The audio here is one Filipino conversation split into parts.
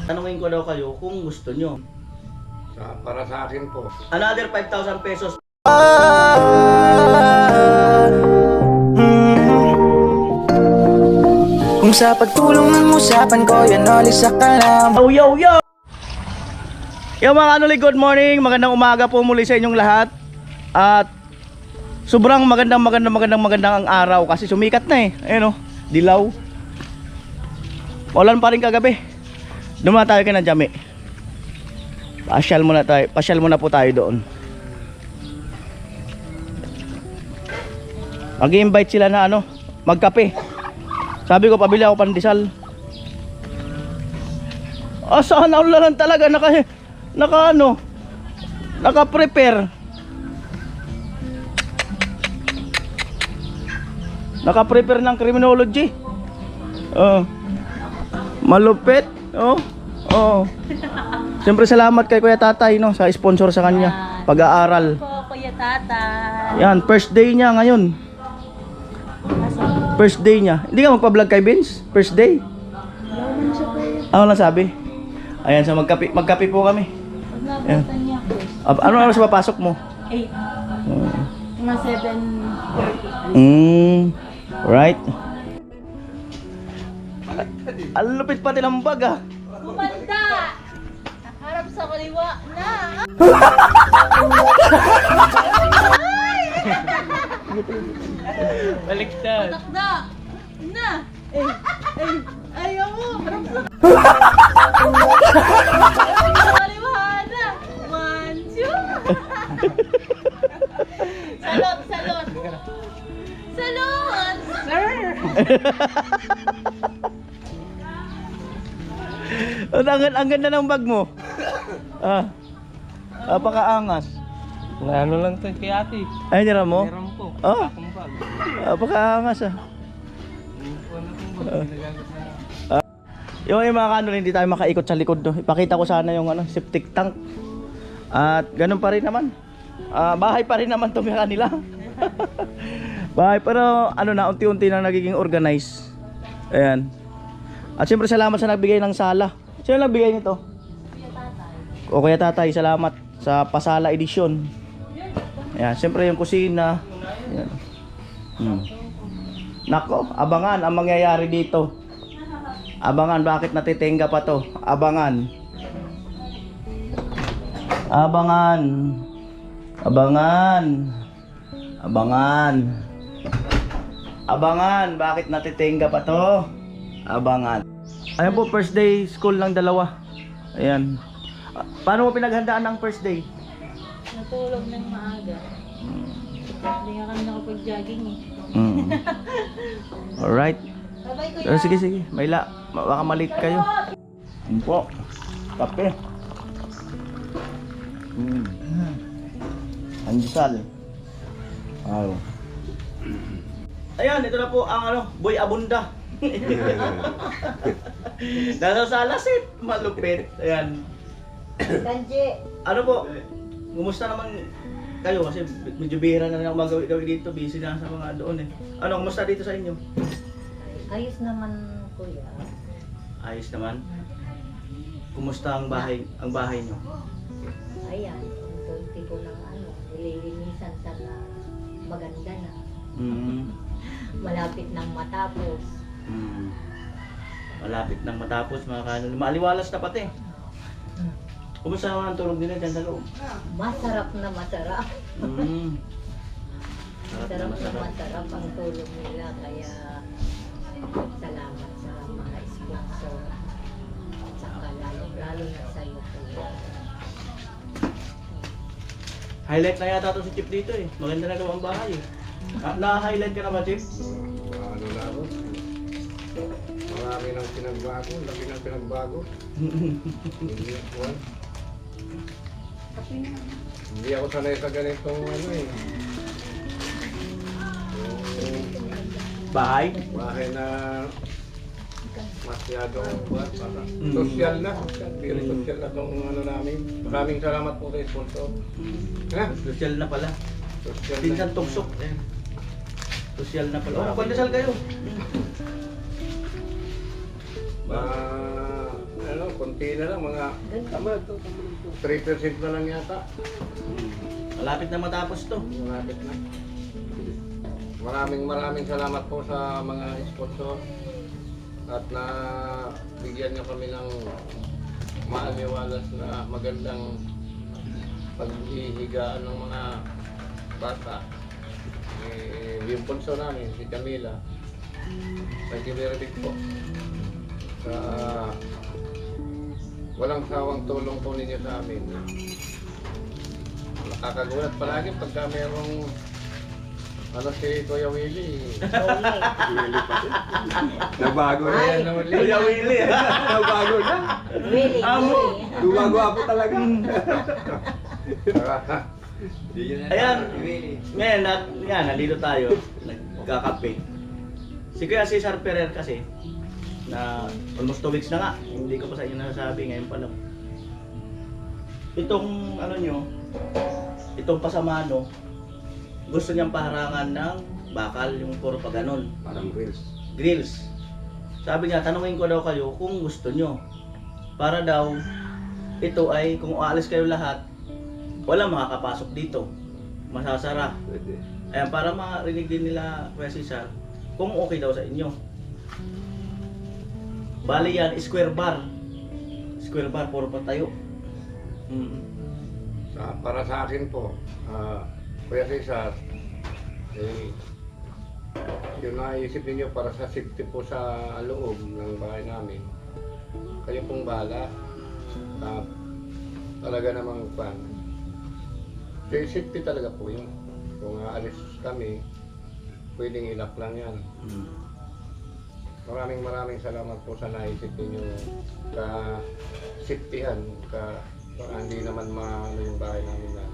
Tanungin ko daw kayo kung gusto nyo. Para sa akin po. Another 5,000 pesos. Kung sa pagtulong ng usapan ko, yan alis sa kalam. Yo! Yo mga kanuli, good morning. Magandang umaga po muli sa inyong lahat. At sobrang magandang ang araw kasi sumikat na eh. Ayun oh, dilaw. Ulan pa rin kagabi. Dumaan tayo kay Jami. Pasyal muna po tayo doon. Mag-i-invite sila na magkape. Sabi ko pabili ako pandesal. Sana ulan talaga naka-prepare. Naka-prepare ng criminology. Malupit. Siyempre salamat kay Kuya Tatay sa sponsor sa kanya pag-aaral. Kuya Tatay. Yan, first day niya ngayon. First day niya. Hindi ka magpa-vlog kay Vince? First day? Ano lang sabi? Ayan, so magkape po kami. Paglabutan niya ko. Ano oras papasok mo? 8. Mga 7:30. Right. Ang lupit pati ng bag Kumanda! Nakaharap sa kaliwa na! Baliktad. Takda! Na! Ayaw mo! Harap sa kaliwa na! 1, 2! Salot! Salot! Sir! Ang ganda ng bag mo. Napakaangas. Ano lang to kay ate. Ay, nira mo? Meron ko. Akong bag. Napakaangas Yung mga kanol, hindi tayo makaikot sa likod Ipakita ko sana yung septic tank. At ganun pa rin naman. Bahay pa rin naman itong kanila. Bahay, pero unti-unti na nagiging organized. Ayan. At siyempre salamat sa nagbigay ng sala. Sino nagbigay nito? Kuya Tatay. O Kuya Tatay, salamat sa pasala edisyon. Ayan, siyempre yung kusina. Ayan. Nako, abangan ang mangyayari dito. Abangan, bakit natitenga pa to? Abangan, bakit natitenga pa to? Abangan. Ayan po, first day school ng dalawa. Ayan. Paano mo pinaghandaan ng first day? Natulog ng maaga. Hindi nga kami nakapag-jogging Alright. Bye-bye kuya. Sige. Baka malit kayo. Yun po. Kape. Pandesal. Ayan, ito na po ang Boy Abunda. Nasa salasit. Malupit. Ayan. Kanji. Ano po? Kumusta naman kayo? Kasi medyo bihira na rin ako magawi dito. Busy na sa mga doon kumusta dito sa inyo? Ayos naman kuya. Ayos naman. Kumusta ang bahay nyo? Ayan, unti ko ng nililinisan sa maganda na. Malapit nang matapos. Malapit nang matapos mga kanol. Maaliwalas na pati. Kumusta naman ang tulog nila dyan sa loob? Masarap na masarap. Sarap na Masarap ang tulog nila. Kaya salamat sa mga sponsor. At saka lalo na sa iyo kuya. Highlight na yata ito si Chip dito Maganda na gawang bahay Na-highlight ka na ba, Chip? Ano na ako? Marami nang pinagbago, laki nang pinagbago. Hindi ako sanay sa ganitong Bahay? bahay na masyadong social na. Very social na itong namin. Maraming salamat po sa sponsor. Social na pala. Social na. Pinsan tugsok Social na pala. Pandesal kayo. konti na lang, mga tama to, 3% na lang yata. Malapit na matapos to. Malapit na. Maraming salamat po sa mga sponsor at na bigyan niyo kami ng maaliwalas na magandang paghihigaan ng mga bata. Yung sponsor namin, si Camila. Thank you very big po. Sa walang sawang tulong po ninyo sa amin. Nakakagulat palagi pagka merong ano si Kuya Willie. Nagbago na yan. Kuya Willie. Nagbago na. Really, Amo. really. Gumagawa po talaga. Ayan. Ngayon, yan, nandito tayo. Nagkakape. Si Kuya Cesar Ferrer kasi, na almost 2 weeks na nga. Hindi ko pa sa inyo nasasabi, ngayon pa lang. Itong, ano nyo, itong pasamano, gusto niyang paharangan ng bakal, yung puro pa ganon. Parang grills. Grills. Sabi niya, tanungin ko daw kayo kung gusto nyo. Para daw, ito ay, kung aalis kayo lahat, wala makakapasok dito. Masasara. Pwede. Ayan, para marinig din nila, Kuya Cesar, kung okay daw sa inyo. Bali yan, square bar. Square bar, puro patayo. Para sa akin po, Kuya Cesar, yung naisip ninyo para sa safety po sa loob ng bahay namin, kayo pong bahala. Talaga namang pan. Safety talaga po yun. Kung aalis kami, pwedeng ilak lang yan. Maraming salamat po sa naisip ninyo ka safetyhan, para hindi naman maano yung bahay namin na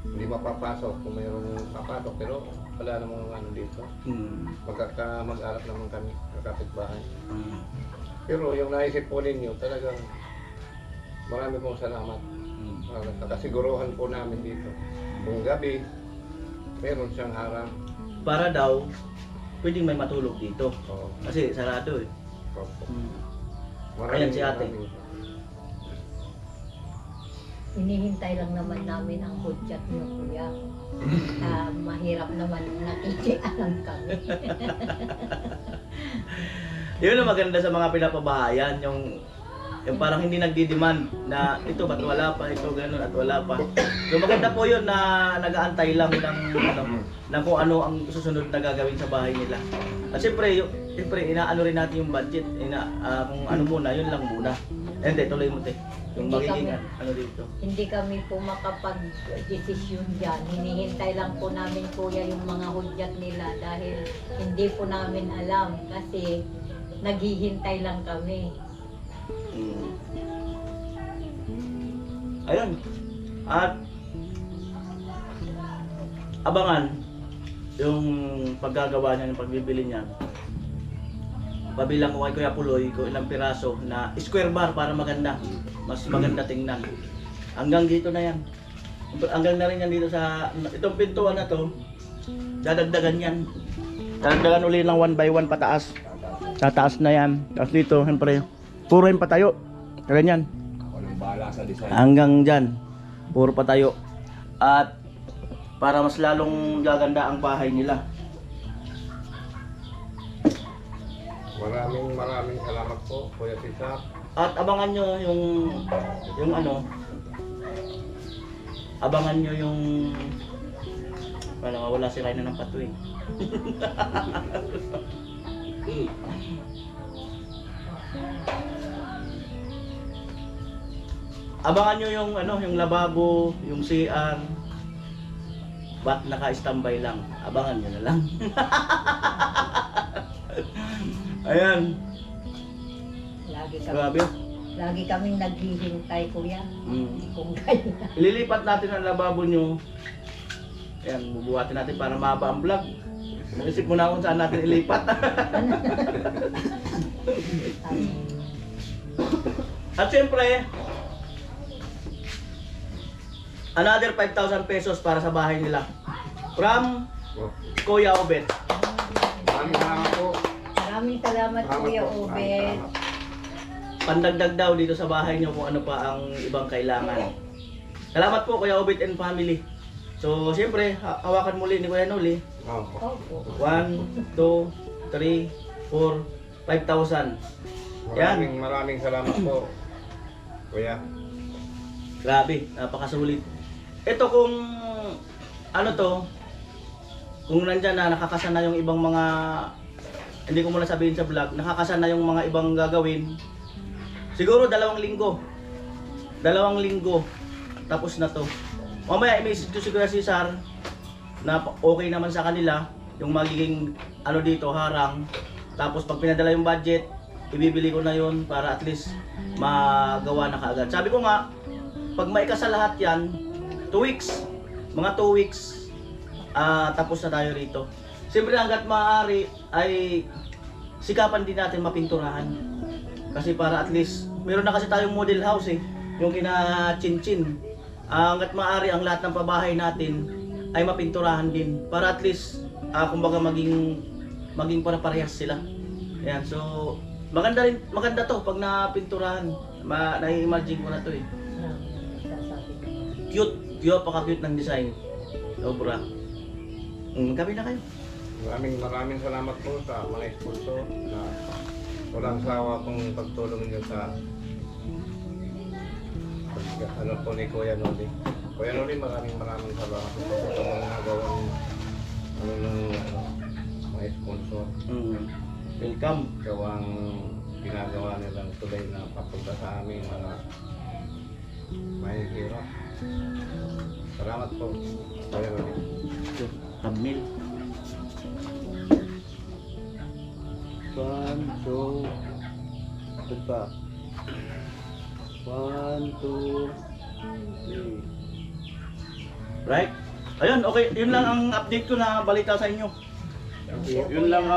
hindi mapapasok kung mayroong papasok, pero wala namang ano dito. Mag-alak naman kami, kapitbahay. Pero yung naisip po ninyo, talagang marami pong salamat. Nakasiguruhan po namin dito. Kung gabi, meron siyang harang. Para daw, pwedeng may matulog dito. Oo. Kasi sarado eh. Opo. Ayan si ate. Hinihintay lang naman namin ang hudyat niyo, kuya. Mahirap naman nakikialam kami. Yun ang maganda sa mga pinapabahayan, yung parang hindi nagdi-demand na ito ba't wala pa, ito ganun at wala pa. So maganda po yun na nag-aantay lang ng kung ano ang susunod na gagawin sa bahay nila. At siyempre inaano rin natin yung budget, kung ano muna, yun lang muna. Hindi, tuloy mo te. Yung Hindi magiging kami- ano dito. Hindi kami po makapag-desisyon dyan. Hinihintay lang po namin, kuya, yung mga hudyat nila dahil hindi po namin alam kasi naghihintay lang kami. Ayun. At abangan yung paggagawa niya, yung pagbibili niya. Pabilang ko kay Kuya Puloy kung ilang piraso na square bar para maganda. Mas maganda tingnan. Hanggang dito na yan. Hanggang na rin yan dito sa itong pintuan na to. Dadagdagan yan. Dadagdagan uli ng 1 by 1 pataas. Tataas na yan. Tapos dito, siyempre, puro yung patayo. Ganyan. Walang bahala sa design. Hanggang dyan. Puro patayo. At para mas lalong gaganda ang bahay nila. Maraming salamat po, Kuya Cesar. At abangan nyo yung ano, abangan nyo yung wala si Rhino ng patuwing. Abangan nyo yung ano, yung lababo, yung CR. Ba't naka-standby lang? Abangan nyo na lang. Ayan. Grabe. Lagi kaming naghihintay, kuya. Mm. Kung kayo na. Ililipat natin ang lababo nyo. Ayan, bubuhatin natin para mahaba ang vlog. Naisip mo na kung saan natin ilipat. At siyempre, another 5,000 pesos para sa bahay nila. From Kuya Obet. Maraming salamat po. Maraming salamat, Salamat kuya po. Obet. Salamat. pandagdag daw dito sa bahay nyo kung ano pa ang ibang kailangan. Salamat po Kuya Obet and family. So, siyempre, hawakan muli ni Kuya Noli. Opo. 1, 2, 3, 4, 5,000. Yan. Maraming salamat po, Kuya. Grabe, napakasulit. Ito kung ano to, kung nandyan na nakakasana yung ibang mga, hindi ko muna sabihin sa vlog, nakakasana yung mga ibang gagawin. Siguro 2 linggo. 2 linggo. Tapos na to. Mamaya i-message ko si Kuya Cesar na okay naman sa kanila yung magiging ano dito, harang. Tapos pag pinadala yung budget, ibibili ko na yun para at least magawa na kaagad. Sabi ko nga, pag maikasa lahat yan, 2 weeks. Mga 2 weeks, tapos na tayo rito. Siyempre hanggat maaari ay sikapan din natin mapinturahan. Kasi para at least, meron na kasi tayong model house eh, yung kina Chin-Chin. Hanggat maaari ang lahat ng pabahay natin ay mapinturahan din. Para at least, kumbaga maging para-parehas sila. Ayan, so maganda to pag napinturahan. Nai-imagine ko na to eh. Cute, paka-cute ng design. Sobra. Gabi na kayo. Maraming salamat po sa mga sponsor na walang sawa pong pagtulong niyo sa ano po ni Kuya Noli. Kuya Noli, maraming salamat po sa mga nagawang mga sponsor. Welcome. Gawang ginagawa nilang tulay na papunta sa aming mga mahihirap. Salamat po, Kuya Noli. Kamil. 1, 2, ito pa. 1, 2, 3. Right? Ayun, okay. Yun lang ang update ko na balita sa inyo. Yun lang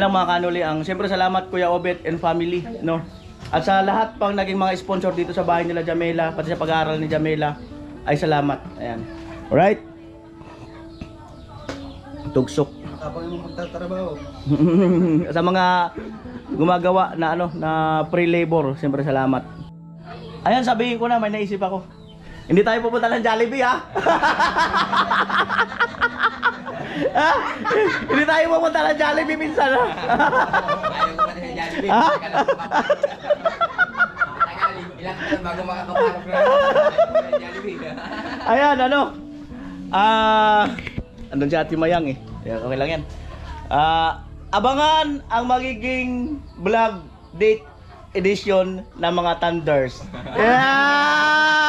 mga kanuli ang siyempre salamat Kuya Obet and family, no? At sa lahat pang naging mga sponsor dito sa bahay nila Jamela, pati sa pag-aaral ni Jamela, ay salamat. Ayan. Alright? Tugsok. Habang mo magtatrabaho. Sa mga gumagawa na na pre-labor, siyempre salamat. Ayan, sabihin ko na, may naisip ako. Hindi tayo pupunta ng Jollibee, ha? Ha? Hindi tayo pupunta ng Jollibee minsan, ha? Ayaw ko pa sa Jollibee. Ha? Ilang taon bago makakaparok na Jollibee. Ayan, andun si Ate Mayang eh. Okay lang yan. Abangan ang magiging vlog date edition ng mga Thunders. Yeah!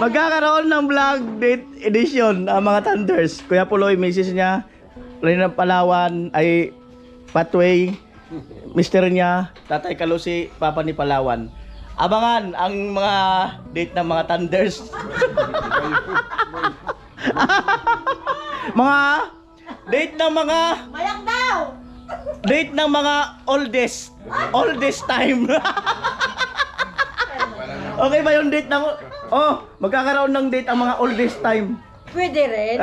Magkakaroon ng vlog date edition ang mga Thunders. Kuya Puloy, misis niya, Reyna Palawan, ay Patway, mister niya, Tatay Kalusi, Papa ni Palawan. Abangan ang mga date ng mga Thunders. Mga date ng mga Mayak daw! date ng mga oldest time. Okay ba yung date ng magkakaroon ng date ang mga oldest time? Pwede rin.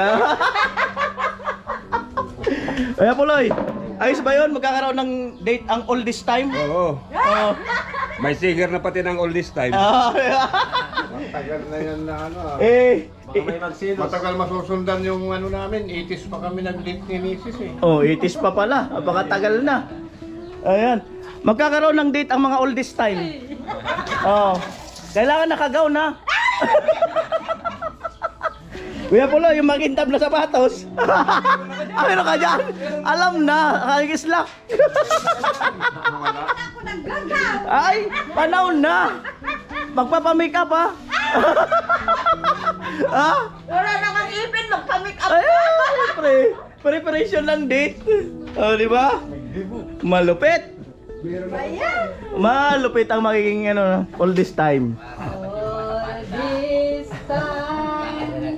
Kaya Puloy, ayos ba yun? Magkakaroon ng date ang oldest time? Oo. May singer na pati ng all this time. Matagal na yan na matagal masusundan yung namin. 80s pa kami nag-date ni Mrs. eh. 80s pa pala. Napakatagal na. Ayan. Magkakaroon ng date ang mga oldest time. Kailangan nakagaw na. Kuya Pulo, yung makintab na sapatos. Ano ka dyan? Alam na. Kakikislak. Ay, panahon na. Magpapamake up ha. Ha? Wala namang ipin, magpa-make up Ay, preparation ng date. Di ba? Malupit. Malupit ang magiging all this time. this time.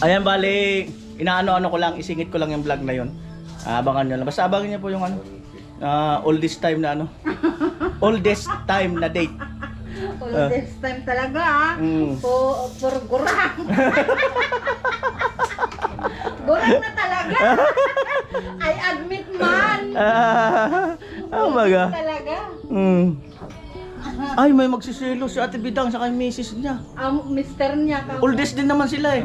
Ayan, bali, inaano-ano ko lang, isingit ko lang yung vlog na yun. Abangan nyo lang. Basta abangan nyo po yung oldest time na oldest time na date. All this time talaga ha. For gurang. Gurang na talaga. I admit man. Baga. Talaga. Ay, may magsiselo si Ate Bidang sa kay misis niya. Mister niya. Oldest din naman sila eh.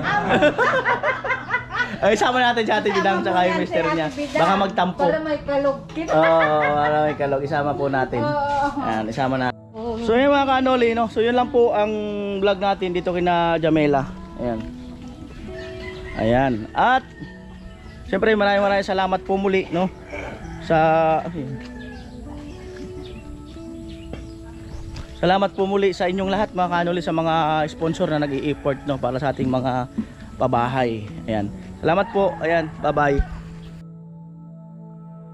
Ay, sama natin si Ate Bidang sa kay mister niya. Baka magtampo. Para may kalugkit. Oo, para may kalog. Isama po natin. Ayan, isama natin. So yun mga kanoli, no? So yun lang po ang vlog natin dito kina Jamela. Ayan. Ayan. At siyempre maraming salamat po muli, no? Salamat po muli sa inyong lahat mga kanoli, sa mga sponsor na nag-i-effort, no, para sa ating mga pabahay. Ayan. Salamat po. Ayan. Bye-bye.